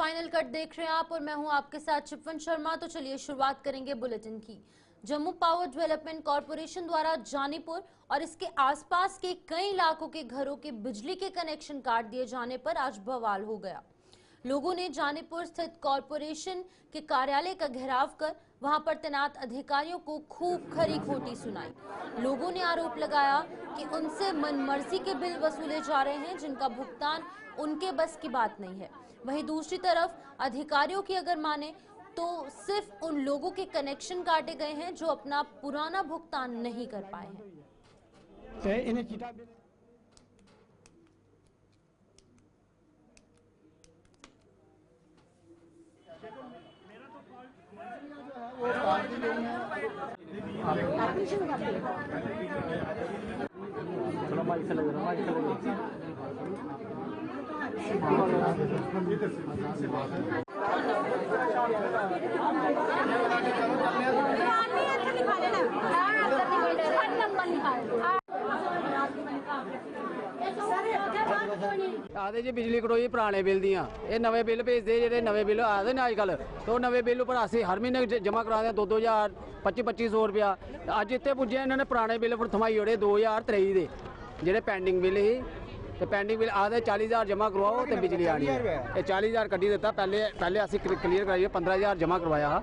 Final cut देख रहे हैं आप और मैं हूं आपके साथ चिपवन शर्मा। तो चलिए शुरुआत करेंगे बुलेटिन की। जम्मू पावर डेवलपमेंट कॉरपोरेशन द्वारा जानीपुर और इसके आसपास के कई इलाकों के घरों के बिजली के कनेक्शन काट दिए जाने पर आज बवाल हो गया। लोगों ने जानीपुर स्थित कॉरपोरेशन के कार्यालय का घेराव कर वहां पर तैनात अधिकारियों को खूब खरी खोटी सुनाई। लोगों ने आरोप लगाया कि उनसे मनमर्जी के बिल वसूले जा रहे हैं जिनका भुगतान उनके बस की बात नहीं है। वहीं दूसरी तरफ अधिकारियों की अगर माने तो सिर्फ उन लोगों के कनेक्शन काटे गए हैं जो अपना पुराना भुगतान नहीं कर पाए हैं। आदे जी बिजली कटोई पुराने बिल दियाँ ये नवे बिल भेजते जो नवे बिल आते हैं अजकल तो नवे बिल पर अस हर महीने जमा करा दें 2,000 2500 रुपया। अज इतने पुजे इन्होंने पुराने बिल पर थमाई ओड़े 2023 के जोड़े पेंडिंग बिल ही तो पेंडिंग बिल आते 40,000 जमा करवाओ तो बिजली आनी है। 40,000 कड्ढी दिता। पहले असी क्लीयर कराइए 15,000 जमा करवाया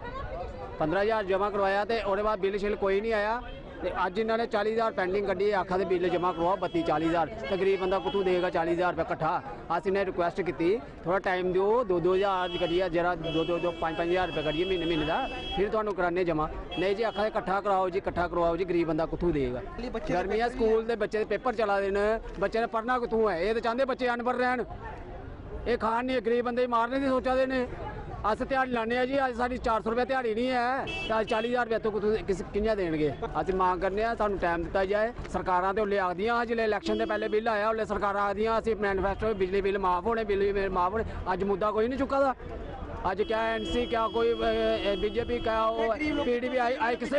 15,000 जमा करवाया तो उसके बाद बिल शिल कोई नहीं आया। तो अज इन्होंने 40,000 पेंडिंग कड्ढी आखा बिल जमा करवाओ 32-40,000 तो गरीब बंदा कुत्थों देगा 40,000 रुपया कट्ठा। अस इन्हें रिक्वेस्ट की थोड़ा टाइम दो 2-2,000 करिए जरा 2-5-5,000 रुपया करिए महीने का फिर तुहानू कराने जमा नहीं जी आखा कट्ठा कराओ जी कट्ठा करवाओ जी गरीब बंदा कुत्थों देगा। गर्मियां स्कूल के बच्चे पेपर चला दे बच्चे ने पढ़ना कुत्थों है ये तो चाहते बच्चे अनपढ़ रहन ये खान नहीं गरीब बंदे मारने की सोचा दे ने। अस दिहाड़ी लाने जी अज साड़ी 400 रुपया दिहाड़ी नहीं है तो अज 40,000 रुपया तो कि'यां देंगे। अस मांग करने सानू टाइम दिता जाए। सरकारां तो उसले आखदियां जिसले इलैक्शन के पहले बिल आया उसले सरकारां आखदियां असीं मैनीफेस्टो बिजली बिल माफ होने बिजली बिल माफ होने। अज मुद्दा कोई नहीं चुका दा। अज क्या NC क्या कोई BJP क्या PDP आई किसी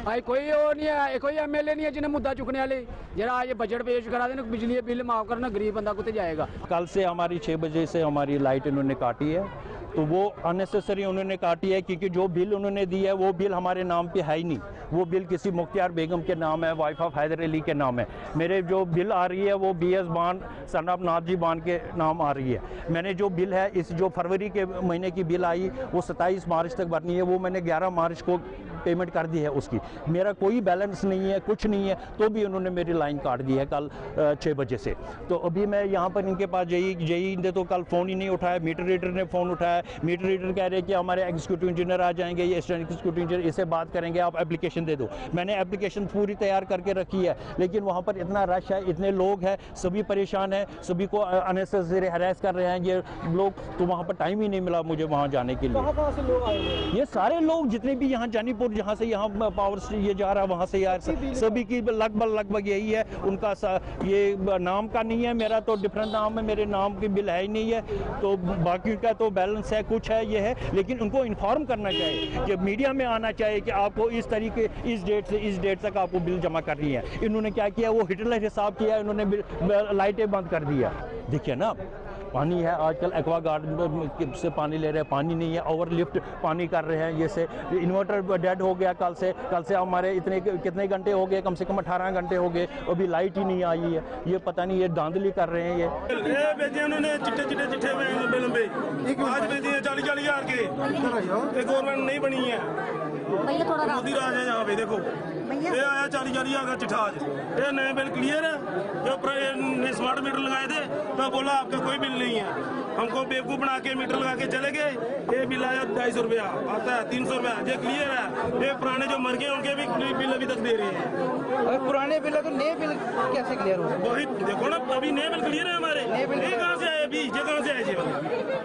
आई कोई वो नहीं है कोई MLA नहीं है जिन्हें मुद्दा चुकने वाले जरा आज बजट पेश करा देना बिजली बिल माफ करना गरीब बंदा कुत्ते जाएगा। कल से हमारी 6 बजे से हमारी लाइट इन्होंने काटी है तो वो अननेसेसरी उन्होंने काटी है क्योंकि जो बिल उन्होंने दी है वो बिल हमारे नाम पे है ही नहीं। वो बिल किसी मुख्तियार बेगम के नाम है वाइफ ऑफ हैदर अली के नाम है। मेरे जो बिल आ रही है वो BS बान सनाब नाथ जी बान के नाम आ रही है। मैंने जो बिल है इस जो फरवरी के महीने की बिल आई वो 27 मार्च तक भरनी है वो मैंने 11 मार्च को पेमेंट कर दी है उसकी। मेरा कोई बैलेंस नहीं है कुछ नहीं है तो भी उन्होंने मेरी लाइन काट दी है कल 6 बजे से। तो अभी मैं यहाँ पर इनके पास JE ने तो कल फ़ोन ही नहीं उठाया। मीटर रीडर ने फ़ोन उठाया। मीटर रीडर कह रहे हैं कि हमारे एग्जीक्यूटिव इंजीनियर आ जाएंगे ये असिस्टेंट एग्जीक्यूटिव इंजीनियर इससे बात करेंगे आप एप्लीकेशन दे दो। मैंने एप्लीकेशन पूरी तैयार करके रखी है लेकिन वहाँ पर इतना रश है इतने लोग हैं सभी परेशान हैं सभी को अननेसेसरी हैरेस कर रहे हैं ये लोग। तो वहाँ पर टाइम ही नहीं मिला मुझे वहाँ जाने के लिए। कहाँ से लोग आए? ये सारे लोग जितने भी यहाँ जानीपुर जहाँ से यहाँ पावर से ये जा रहा है वहाँ से यार सभी की लगभग यही है। उनका ये नाम का नहीं है मेरा तो डिफरेंट नाम है मेरे नाम की बिल है ही नहीं है तो बाकी का तो बैलेंस है कुछ है ये है। लेकिन उनको इन्फॉर्म करना चाहिए कि मीडिया में आना चाहिए कि आपको इस तरीके इस डेट से इस डेट तक आपको बिल जमा करनी है। इन्होंने क्या किया वो हिटलर हिसाब किया इन्होंने लाइटें बंद कर दिया। देखिए ना पानी है आजकल एक्वा गार्ड से पानी ले रहे हैं पानी नहीं है ओवरलिफ्ट पानी कर रहे हैं। ये से इन्वर्टर डेड हो गया कल से हमारे इतने कितने घंटे हो गए कम से कम 18 घंटे हो गए अभी लाइट ही नहीं आई है। ये पता नहीं ये धांधली कर रहे हैं ये भेजे उन्होंने चिट्टे लंबे आज भेजे हैं 40,000 के गवर्नमेंट नहीं बनी है मोदी राज है यहाँ पे। देखो ये आया 40,000 का चिट्ठा आज ये नए बिल क्लियर है जो स्मार्ट मीटर लगाए थे तो बोला आपका कोई बिल नहीं है। हमको बेवकूफ बना के मीटर लगा के चले गए। ये बिल आया 250 रुपया आता है 300 रुपया ये क्लियर है। ये पुराने जो मर गए उनके भी बिल अभी तक दे रहे हैं। अगर पुराने बिल है तो नए बिल कैसे क्लियर हो? वही देखो ना अभी नए बिल क्लियर है हमारे। ये कहाँ से आए अभी ये कहाँ से आए जी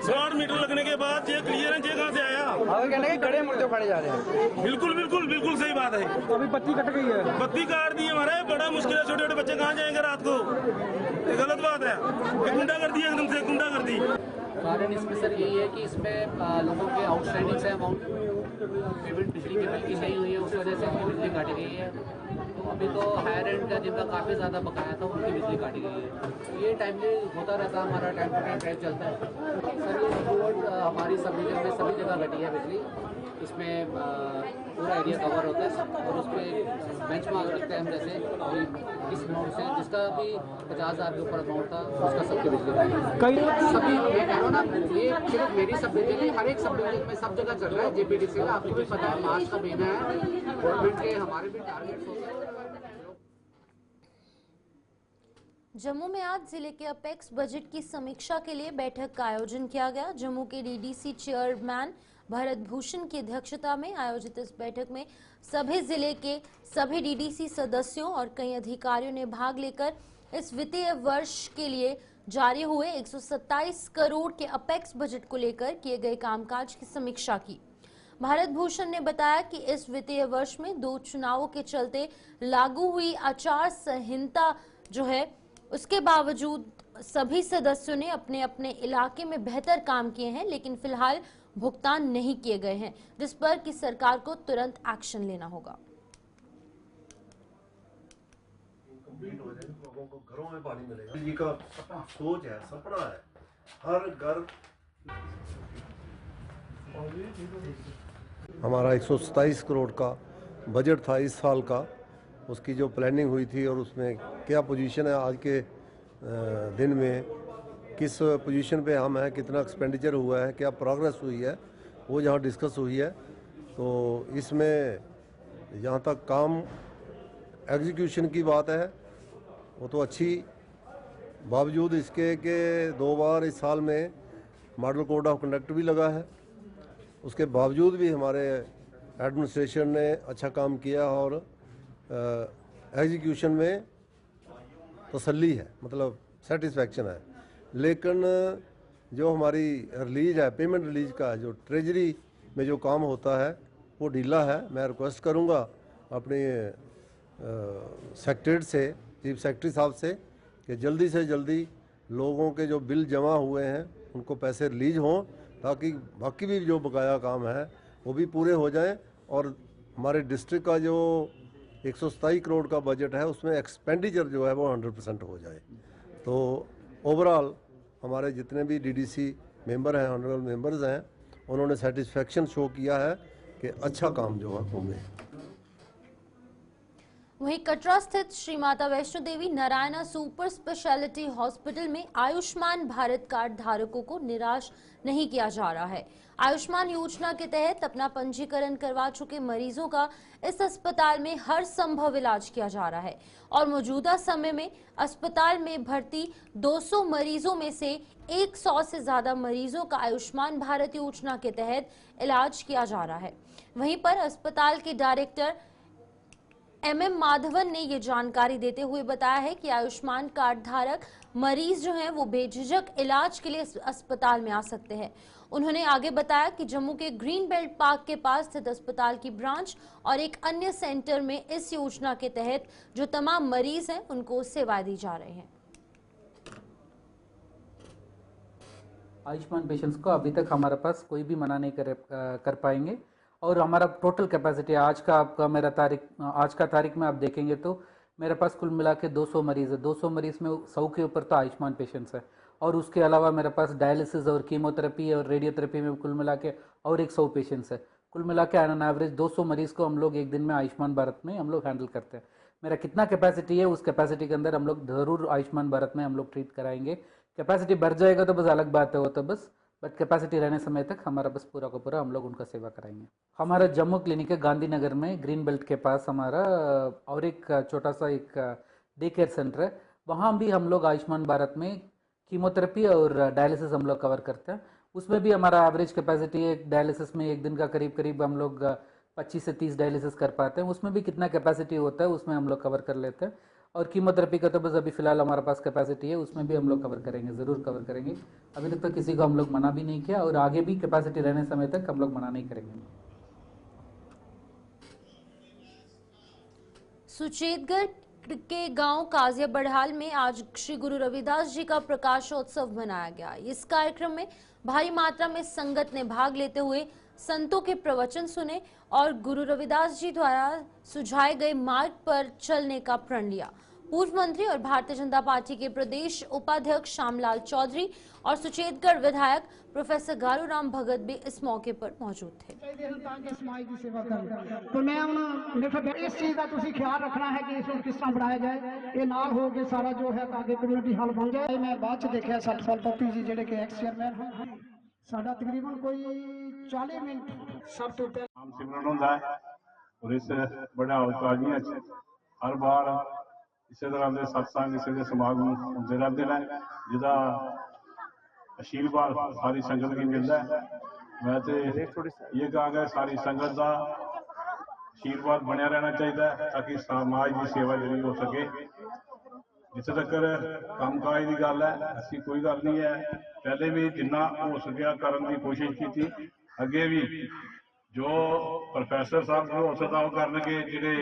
स्मार्ट मीटर लगने के बाद ये क्लियर है ये कहाँ से आया? कहना है गड़े मुर्दे फाड़े जा रहे हैं। बिल्कुल सही बात है। अभी बत्ती कट गई है बत्ती काट दी हमारे बड़ा मुश्किल है। छोटे बच्चे कहाँ जाएंगे रात को? ये गलत बात है। गुंडा कर दी एकदम से गुंडा कर दी। कारण इसमें सर यही है कि इसमें लोगों के आउटस्टैंडिंग से अमाउंट पेमेंट बिजली के बिल की सही हुई है उस वजह से बिजली काटी गई है। तो अभी तो हायर एंड का जिनका काफ़ी ज़्यादा बकाया था उनकी बिजली काटी गई है। ये टाइमली होता रहता है, हमारा टाइम टू टाइम ड्राइव चलता है। सर ये रिपोर्ट हमारी सब रीजन में सभी जगह घटी है बिजली। इसमें पूरा एरिया कवर होता है और उस पर बेंच मार्क रखते हैं हम, जैसे अभी इस अमाउंट से जिसका भी 50,000 के ऊपर अमाउंट था उसका सबके बिजली सभी, मैं कह रहा हूँ ना, ये सिर्फ मेरी सब डिवीजन नहीं, हर एक सब डिवीजन में सब जगह चल रहा है। जेपीडीसी का आपको भी पता है, मार्च का महीना है, गवर्नमेंट के हमारे भी टारगेट्स होते हैं। जम्मू में आज जिले के अपेक्स बजट की समीक्षा के लिए बैठक का आयोजन किया गया। जम्मू के डीडीसी चेयरमैन भरत भूषण की अध्यक्षता में आयोजित इस बैठक में सभी जिले के सभी डीडीसी सदस्यों और कई अधिकारियों ने भाग लेकर इस वित्तीय वर्ष के लिए जारी हुए 127 करोड़ के अपेक्स बजट को लेकर किए गए कामकाज की समीक्षा की। भारत भूषण ने बताया कि इस वित्तीय वर्ष में 2 चुनावों के चलते लागू हुई आचार संहिता जो है उसके बावजूद सभी सदस्यों ने अपने अपने इलाके में बेहतर काम किए हैं, लेकिन फिलहाल भुगतान नहीं किए गए हैं, जिस पर कि सरकार को तुरंत एक्शन लेना होगा। लोगों को घरों में पानी मिलेगा, जी का सोच है, सपना है, हर घर। हमारा 127 करोड़ का बजट था इस साल का, उसकी जो प्लानिंग हुई थी और उसमें क्या पोजीशन है आज के दिन में, किस पोजीशन पे हम हैं, कितना एक्सपेंडिचर हुआ है, क्या प्रोग्रेस हुई है, वो जहाँ डिस्कस हुई है। तो इसमें जहाँ तक काम एग्जीक्यूशन की बात है वो तो अच्छी, बावजूद इसके कि 2 बार इस साल में मॉडल कोड ऑफ कंडक्ट भी लगा है, उसके बावजूद भी हमारे एडमिनिस्ट्रेशन ने अच्छा काम किया और एग्जीक्यूशन में तसल्ली है, मतलब सेटिस्फैक्शन है। लेकिन जो हमारी रिलीज है, पेमेंट रिलीज का जो ट्रेजरी में जो काम होता है वो ढीला है। मैं रिक्वेस्ट करूंगा अपने सेक्रेटरी से, चीफ सेक्रेटरी साहब से, कि जल्दी से जल्दी लोगों के जो बिल जमा हुए हैं उनको पैसे रिलीज हों, ताकि बाकी भी जो बकाया काम है वो भी पूरे हो जाएं और हमारे डिस्ट्रिक्ट का जो 127 करोड़ का बजट है उसमें एक्सपेंडिचर जो है वो 100% हो जाए। तो ओवरऑल हमारे जितने भी डीडीसी मेंबर हैं, ऑनरेबल मेंबर्स हैं, उन्होंने सेटिस्फैक्शन शो किया है कि अच्छा काम जो है होंगे। वहीं कटरा स्थित Shri Mata Vaishno Devi Narayana super speciality hospital में आयुष्मान भारत कार्ड धारकों को निराश नहीं किया जा रहा है। आयुष्मान योजना के तहत अपना पंजीकरण करवा चुके मरीजों का इस अस्पताल में हर संभव इलाज किया जा रहा है और मौजूदा समय में अस्पताल में भर्ती 200 मरीजों में से 100 से ज्यादा मरीजों का आयुष्मान भारत योजना के तहत इलाज किया जा रहा है। वहीं पर अस्पताल के डायरेक्टर MM माधवन ने ये जानकारी देते हुए बताया है कि आयुष्मान कार्ड धारक मरीज जो हैं वो बेझिझक इलाज के लिए अस्पताल में आ सकते हैं। उन्होंने आगे बताया कि जम्मू के ग्रीन बेल्ट पार्क के पास स्थित अस्पताल की ब्रांच और एक अन्य सेंटर में इस योजना के तहत जो तमाम मरीज हैं उनको सेवाएं दी जा रही हैं। आयुष्मान पेशेंट्स को अभी तक हमारे पास कोई भी मना नहीं कर पाएंगे और हमारा टोटल कैपेसिटी आज का तारीख में आप देखेंगे तो मेरे पास कुल मिला के 200 मरीज़ है। 200 मरीज़ में 100 के ऊपर तो आयुष्मान पेशेंट्स है और उसके अलावा मेरे पास डायलिसिस और कीमोथेरेपी और रेडियोथेरेपी में कुल मिला के और 100 पेशेंट्स है। कुल मिला के ऑन एवरेज 200 मरीज़ को हम लोग एक दिन में आयुष्मान भारत में हम लोग हैंडल करते हैं। मेरा कितना कैपेसिटी है उस कैपेसिटी के अंदर हम लोग ज़रूर आयुष्मान भारत में हम लोग ट्रीट कराएंगे। कैपेसिटी बढ़ जाएगा तो बस अलग बात है, वो तो बस बट कैपेसिटी रहने समय तक हमारा बस पूरा का पूरा हम लोग उनका सेवा कराएंगे। हमारा जम्मू क्लिनिक है गांधीनगर में, ग्रीन बेल्ट के पास हमारा और एक छोटा सा एक डे केयर सेंटर है, वहाँ भी हम लोग आयुष्मान भारत में कीमोथेरेपी और डायलिसिस हम लोग कवर करते हैं। उसमें भी हमारा एवरेज कैपेसिटी है डायलिसिस में एक दिन का करीब हम लोग 25 से 30 डायलिसिस कर पाते हैं। उसमें भी कितना कैपेसिटी होता है उसमें हम लोग कवर कर लेते हैं। और कीमोथेरेपी का तो बस अभी फिलहाल हमारे पास कैपेसिटी है, उसमें भी हम लोग कवर करेंगे, ज़रूर कवर करेंगे। अभी तक तो किसी को हम लोग मना भी नहीं किया और आगे भी कैपेसिटी रहने समय तक हम लोग मना नहीं करेंगे। सुचेतगढ़ के गांव काजिया बड़हाल में आज श्री गुरु रविदास जी का प्रकाशोत्सव मनाया गया। इस कार्यक्रम में भारी मात्रा में संगत ने भाग लेते हुए संतों के प्रवचन सुने और गुरु रविदास जी द्वारा सुझाए गए मार्ग पर चलने का प्रण लिया। पूर्व मंत्री और भारतीय जनता पार्टी के प्रदेश उपाध्यक्ष श्यामलाल चौधरी और सुचेतगढ़ विधायक प्रोफेसर गारूराम भगत भी इस मौके पर मौजूद थे। तो मैं इस चीज का ख्याल रखना है कि इसको किस तरह बढ़ाया जाए, ये नाल हो के सारा जो है आगे कम्युनिटी हॉल बन जाए। मैं बाद च देखा 60 साल पप्पी जी जेडे के एक्स चेयरमैन हैं, साडा तकरीबन कोई 40 मिनट सब तो नाम सिमरन होता है और इस बड़ा काजियां हर बार इसी तरह के सत्संग इसी के समागम होते रहते हैं जिदा आशीर्वाद सारी संगत की मिलता है। मैं तो ये कहूँगा सारी संगत का आशीर्वाद बनया रहना चाहिए ताकि समाज की सेवा जी हो सके। जिथे तक कामकाज की गल है ऐसी कोई गल नहीं है, पहले भी जिन्ना हो सकिया करने की कोशिश की थी, अगे भी जो प्रोफेसर साहब को हो सकता वो करनगे, जिहड़े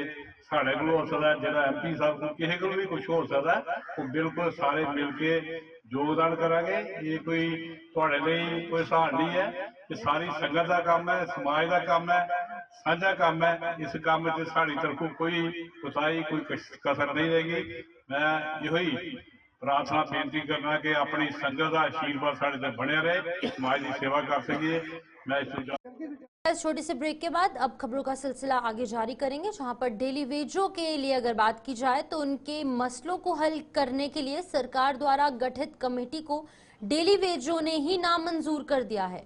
साढ़े को हो सकता जो MP साहब को किसी को भी कुछ हो सकता वो बिल्कुल सारे मिलके योगदान करांगे। ये कोई थोड़े लिए कोई हिसाब नहीं है कि सारी संगत का काम है, समाज का काम है, साझा काम है। इस काम में साड़ी तरफों कोई कोताही कोई कसर नहीं रहेगी। मैं यही प्रार्थना बेनती करना कि अपनी संगत का आशीर्वाद साढ़े तक बने रहे, समाज की सेवा कर सकिए। मैं इस छोटे से ब्रेक के बाद अब खबरों का सिलसिला आगे जारी करेंगे, जहां पर डेली वेजों के लिए अगर बात की जाए तो उनके मसलों को हल करने के लिए सरकार द्वारा गठित कमेटी को डेली वेजों ने ही नामंजूर कर दिया है।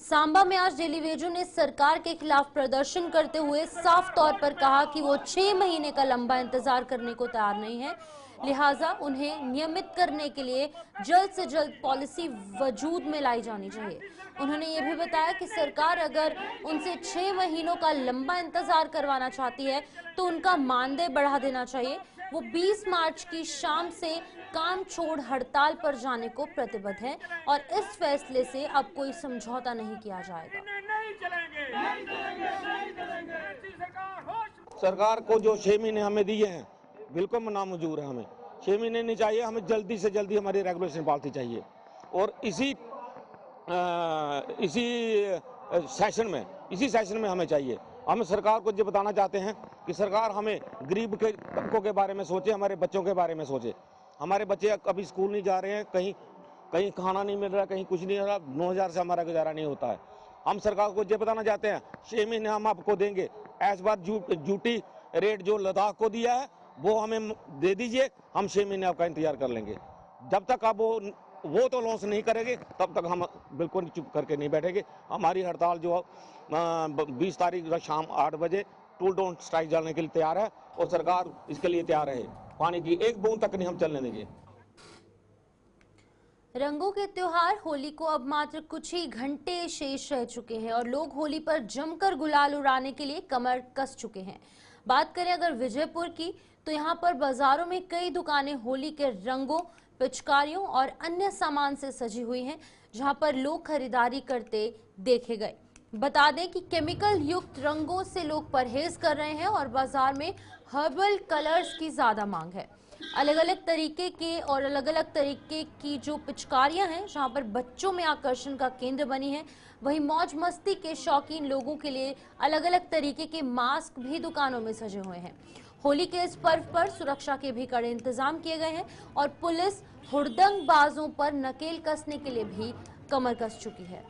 सांबा में आज डेली वेजों ने सरकार के खिलाफ प्रदर्शन करते हुए साफ तौर पर कहा कि वो 6 महीने का लंबा इंतजार करने को तैयार नहीं है, लिहाजा उन्हें नियमित करने के लिए जल्द से जल्द पॉलिसी वजूद में लाई जानी चाहिए। उन्होंने ये भी बताया कि सरकार अगर उनसे 6 महीनों का लंबा इंतजार करवाना चाहती है तो उनका मानदेय बढ़ा देना चाहिए। वो 20 मार्च की शाम से काम छोड़ हड़ताल पर जाने को प्रतिबद्ध है और इस फैसले से अब कोई समझौता नहीं किया जाएगा। सरकार को जो 6 महीने हमें दिए हैं बिल्कुल नामंजूर है। हमें 6 महीने नहीं चाहिए, हमें जल्दी से जल्दी हमारी रेगुलेशन पॉलिसी चाहिए। और इसी सेशन में हमें चाहिए। हम सरकार को ये बताना चाहते हैं कि सरकार हमें गरीब के तबकों के बारे में सोचे, हमारे बच्चों के बारे में सोचे। हमारे बच्चे कभी स्कूल नहीं जा रहे हैं, कहीं खाना नहीं मिल रहा, कहीं कुछ नहीं हो रहा, 9000 से हमारा गुजारा नहीं होता है। हम सरकार को ये बताना चाहते हैं 6 महीने हम आपको देंगे, एस बार ड्यूटी रेट जो लद्दाख को दिया है वो हमें दे दीजिए, हम 6 महीने आपका इंतजार कर लेंगे। जब तक आप वो तो लॉन्च नहीं करेंगे तब तक हम बिल्कुल चुप करके नहीं बैठेंगे। हमारी हड़ताल जो 20 तारीख का शाम 8 बजे टूल डोंट स्ट्राइक डालने के लिए तैयार है और सरकार इसके लिए तैयार है। पानी की एक बूंद तक नहीं हम चलने देंगे। रंगों के त्योहार होली को अब मात्र कुछ ही घंटे शेष रह चुके हैं और लोग होली पर जमकर गुलाल उड़ाने के लिए कमर कस चुके हैं। बात करें अगर विजयपुर की तो यहाँ पर बाजारों में कई दुकानें होली के रंगों, पिचकारियों और अन्य सामान से सजी हुई हैं, जहां पर लोग खरीदारी करते देखे गए। बता दें कि केमिकल युक्त रंगों से लोग परहेज कर रहे हैं और बाजार में हर्बल कलर्स की ज्यादा मांग है। अलग अलग तरीके की जो पिचकारियां हैं, जहां पर बच्चों में आकर्षण का केंद्र बनी है, वहीं मौज मस्ती के शौकीन लोगों के लिए अलग अलग तरीके के मास्क भी दुकानों में सजे हुए हैं। होली के इस पर्व पर सुरक्षा के भी कड़े इंतजाम किए गए हैं और पुलिस हुड़दंग बाजों पर नकेल कसने के लिए भी कमर कस चुकी है।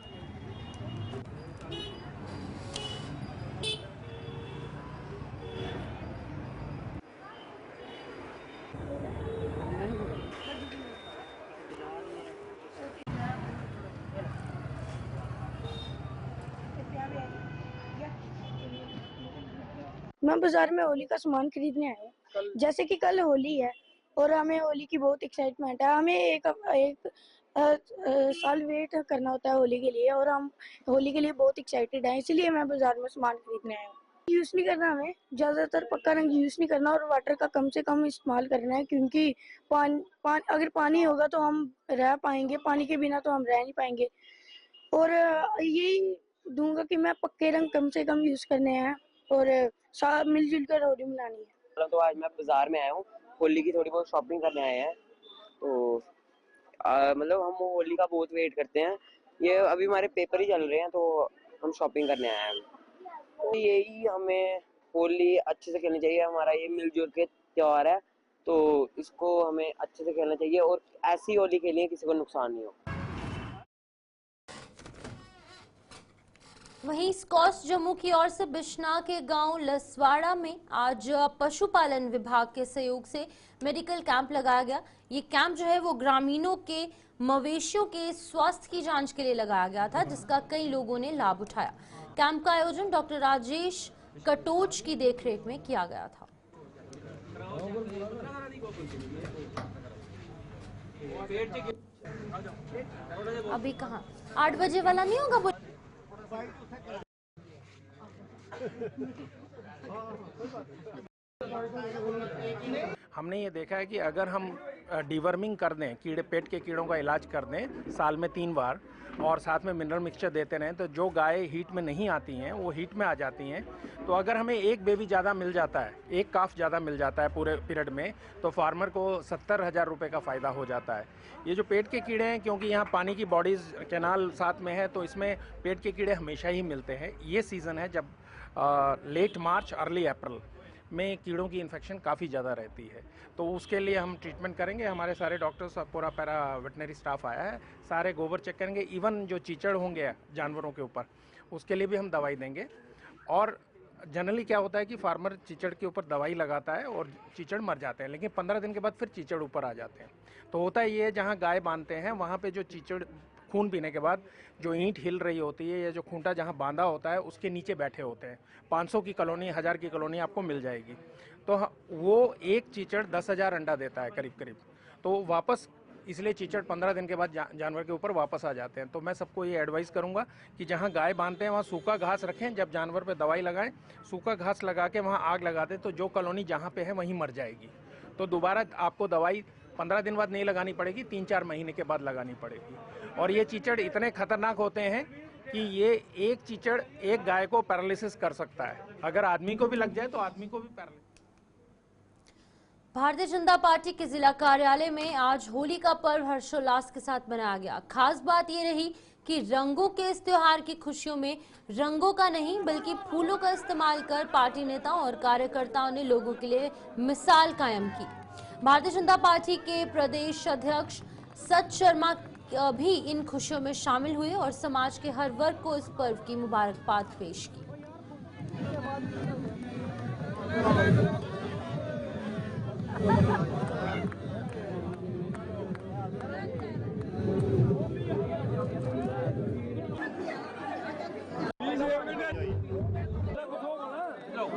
मैं बाजार में होली का सामान खरीदने आया हूँ। जैसे कि कल होली है और हमें होली की बहुत एक्साइटमेंट है। हमें एक साल वेट करना होता है होली के लिए और हम होली के लिए बहुत एक्साइटेड हैं, इसलिए मैं बाजार में सामान खरीदने आया हूँ। यूज़ नहीं करना, हमें ज़्यादातर पक्का रंग यूज़ नहीं करना और वाटर का कम से कम इस्तेमाल करना है, क्योंकि अगर पानी होगा तो हम रह पाएंगे, पानी के बिना तो हम रह नहीं पाएंगे। और यही दूंगा कि मैं पक्के रंग कम से कम यूज़ करने हैं और मिलजुल कर होली मनानी है। तो आज मैं बाजार में आया हूँ, होली की थोड़ी बहुत शॉपिंग करने आए हैं। तो मतलब हम होली का बहुत वेट करते हैं। ये अभी हमारे पेपर ही चल रहे हैं, तो हम शॉपिंग करने आए हैं। तो यही हमें होली अच्छे से खेलनी चाहिए। हमारा ये मिलजुल के त्यौहार है, तो इसको हमें अच्छे से खेलना चाहिए और ऐसी होली खेलिए किसी को नुकसान नहीं हो। वहीं स्कॉट्स जम्मू की ओर से बिश्ना के गांव लसवाड़ा में आज पशुपालन विभाग के सहयोग से मेडिकल कैंप लगाया गया। ये कैंप जो है वो ग्रामीणों के मवेशियों के स्वास्थ्य की जांच के लिए लगाया गया था, जिसका कई लोगों ने लाभ उठाया। कैंप का आयोजन डॉक्टर राजेश कटोच की देखरेख में किया गया था। अभी कहाँ 8 बजे वाला नहीं होगा? हमने ये देखा है कि अगर हम डिवर्मिंग कर दें, कीड़े पेट के कीड़ों का इलाज कर दें साल में 3 बार और साथ में मिनरल मिक्सचर देते रहें, तो जो गाय हीट में नहीं आती हैं वो हीट में आ जाती हैं। तो अगर हमें एक बेबी ज़्यादा मिल जाता है, एक काफ ज़्यादा मिल जाता है पूरे पीरियड में, तो फार्मर को 70,000 रुपये का फ़ायदा हो जाता है। ये जो पेट के कीड़े हैं, क्योंकि यहाँ पानी की बॉडीज़ कैनाल साथ में है, तो इसमें पेट के कीड़े हमेशा ही मिलते हैं। ये सीज़न है जब लेट मार्च अर्ली अप्रैल में कीड़ों की इन्फेक्शन काफ़ी ज़्यादा रहती है, तो उसके लिए हम ट्रीटमेंट करेंगे। हमारे सारे डॉक्टर्स और पूरा पैरा वेटनरी स्टाफ आया है, सारे गोबर चेक करेंगे। इवन जो चीचड़ होंगे जानवरों के ऊपर, उसके लिए भी हम दवाई देंगे। और जनरली क्या होता है कि फार्मर चीचड़ के ऊपर दवाई लगाता है और चीचड़ मर जाते हैं, लेकिन 15 दिन के बाद फिर चीचड़ ऊपर आ जाते हैं। तो होता है ये, जहाँ गाय बांधते हैं वहाँ पे जो चीचड़ खून पीने के बाद जो ईंट हिल रही होती है या जो खूंटा जहाँ बांधा होता है उसके नीचे बैठे होते हैं। 500 की कॉलोनी, 1000 की कॉलोनी आपको मिल जाएगी। तो वो एक चीचड़ 10,000 अंडा देता है करीब करीब। तो वापस इसलिए चीचड़ 15 दिन के बाद जानवर के ऊपर वापस आ जाते हैं। तो मैं सबको ये एडवाइस करूंगा कि जहाँ गाय बांधते हैं वहाँ सूखा घास रखें, जब जानवर पे दवाई लगाएं सूखा घास लगा के वहाँ आग लगा दें, तो जो कॉलोनी जहाँ पे है वहीं मर जाएगी। तो दोबारा आपको दवाई 15 दिन बाद नहीं लगानी पड़ेगी, 3-4 महीने के बाद लगानी पड़ेगी। और ये चीचड़ इतने खतरनाक होते हैं कि ये एक चीचड़ एक गाय को पैरालिसिस कर सकता है। अगर आदमी को भी लग जाए तो आदमी को भी पैरालिसिस। भारतीय जनता पार्टी के जिला कार्यालय में आज होली का पर्व हर्षोल्लास के साथ मनाया गया। खास बात ये रही कि रंगों के इस त्योहार की खुशियों में रंगों का नहीं बल्कि फूलों का इस्तेमाल कर पार्टी नेताओं और कार्यकर्ताओं ने लोगों के लिए मिसाल कायम की। भारतीय जनता पार्टी के प्रदेश अध्यक्ष सच शर्मा भी इन खुशियों में शामिल हुए और समाज के हर वर्ग को इस पर्व की मुबारकबाद पेश की।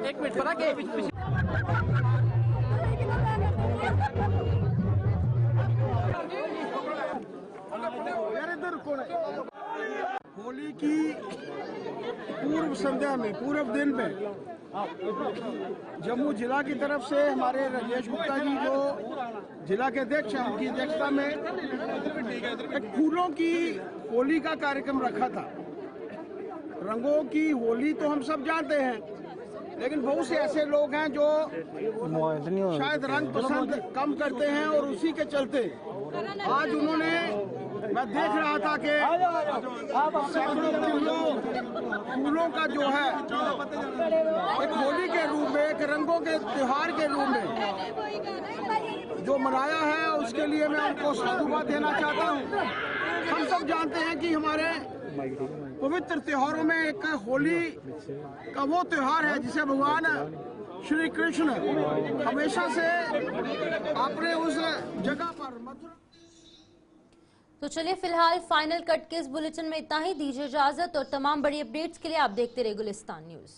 एक मिनट पता क्या होली की पूर्व संध्या में, पूर्व दिन में जम्मू जिला की तरफ से हमारे राजेश गुप्ता जी जो जिला के अध्यक्ष हैं, उनकी अध्यक्षता में एक फूलों की होली का कार्यक्रम रखा था। रंगों की होली तो हम सब जानते हैं, लेकिन बहुत से ऐसे लोग हैं जो शायद रंग पसंद कम करते हैं और उसी के चलते आज उन्होंने, मैं देख रहा था कि सैकड़ों फूलों का जो है एक होली के रूप में, एक रंगों के त्योहार के रूप में जो मनाया है, उसके लिए मैं उनको साधुवाद देना चाहता हूँ। हम सब जानते हैं कि हमारे पवित्र त्योहारों में एक होली का वो त्योहार है जिसे भगवान श्री कृष्ण हमेशा से अपने उस जगह पर मथुरा। तो चलिए फिलहाल फाइनल कट के इस बुलेटिन में इतना ही। दीजिए इजाजत और तमाम बड़ी अपडेट्स के लिए आप देखते रहिए गुलिस्तान न्यूज़।